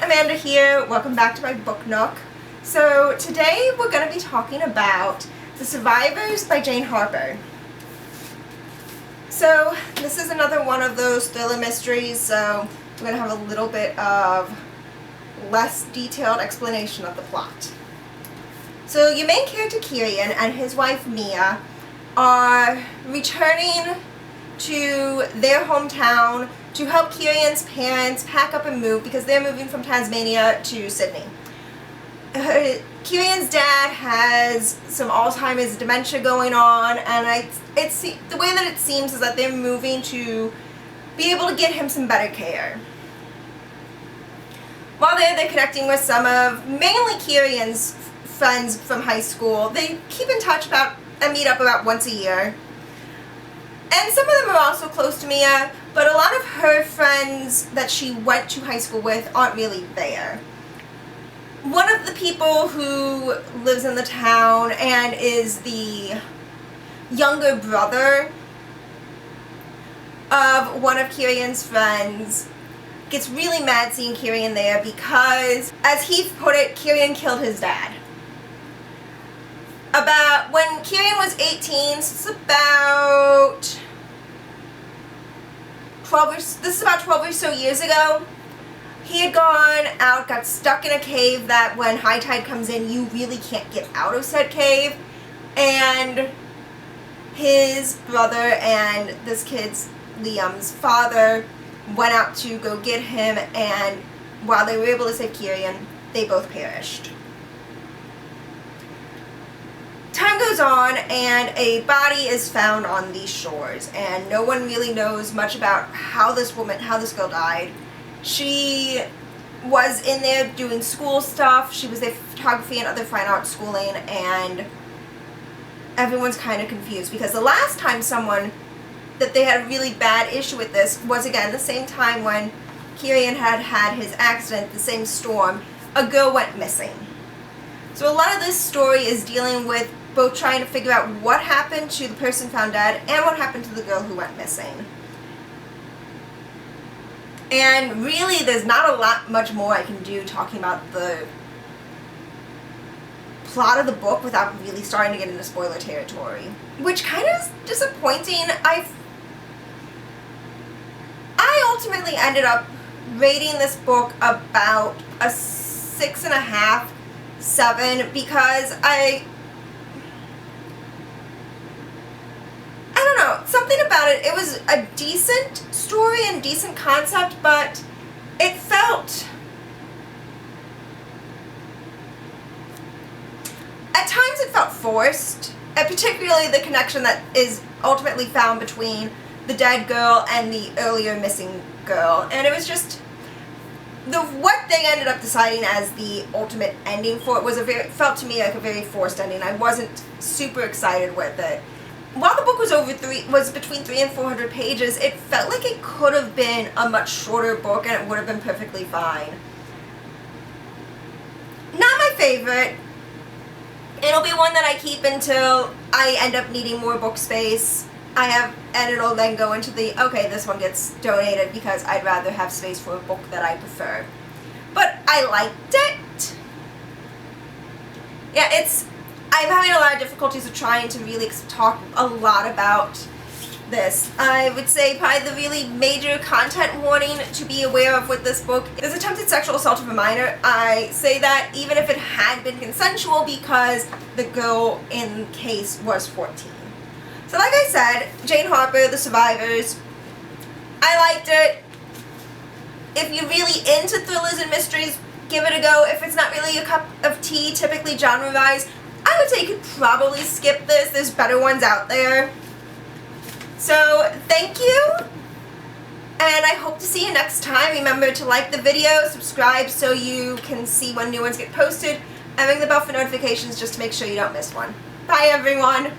Amanda here. Welcome back to my book nook. So today we're going to be talking about The Survivors by Jane Harper. So this is another one of those thriller mysteries, so we're going to have a little bit of less detailed explanation of the plot. So your main character Kieran and his wife Mia are returning to their hometown to help Kieran's parents pack up and move because they're moving from Tasmania to Sydney. Kieran's dad has some Alzheimer's dementia going on, and it's the way that it seems is that they're moving to be able to get him some better care. While they're connecting with some of mainly Kieran's friends from high school. They keep in touch and meet up about once a year. And some of them are also close to Mia, but a lot of her friends that she went to high school with aren't really there. One of the people who lives in the town and is the younger brother of one of Kieran's friends gets really mad seeing Kieran there because, as he put it, Kieran killed his dad. About when Kieran was 18, so it's about 12 or so years ago, he had gone out, got stuck in a cave that when high tide comes in, you really can't get out of said cave, and his brother and this kid's, Liam's father, went out to go get him, and while they were able to save Kieran, they both perished. Time goes on and a body is found on these shores, and no one really knows much about how this girl died. She was in there doing school stuff. She was there for photography and other fine art schooling, and everyone's kind of confused because the last time that they had a really bad issue with this was again the same time when Kieran had his accident, the same storm. A girl went missing. So a lot of this story is dealing with both trying to figure out what happened to the person found dead and what happened to the girl who went missing. And really, there's not much more I can do talking about the plot of the book without really starting to get into spoiler territory, which kind of is disappointing. I ultimately ended up rating this book about a 6.5, 7, because I don't know, something about it was a decent story and decent concept, but it felt, at times it felt forced, and particularly the connection that is ultimately found between the dead girl and the earlier missing girl, and it was just, what they ended up deciding as the ultimate ending for it felt to me like a very forced ending. I wasn't super excited with it. While the book was between 300 and 400 pages, it felt like it could have been a much shorter book and it would have been perfectly fine. Not my favorite. It'll be one that I keep until I end up needing more book space. And it'll then go into okay, this one gets donated because I'd rather have space for a book that I prefer. But I liked it. Yeah, I'm having a lot of difficulties with trying to really talk a lot about this. I would say probably the really major content warning to be aware of with this book is attempted sexual assault of a minor. I say that even if it had been consensual because the girl in case was 14. So like I said, Jane Harper, The Survivors, I liked it. If you're really into thrillers and mysteries, give it a go. If it's not really your cup of tea, typically genre-wise, I would say you could probably skip this. There's better ones out there. So thank you, and I hope to see you next time. Remember to like the video, subscribe so you can see when new ones get posted, and ring the bell for notifications just to make sure you don't miss one. Bye everyone!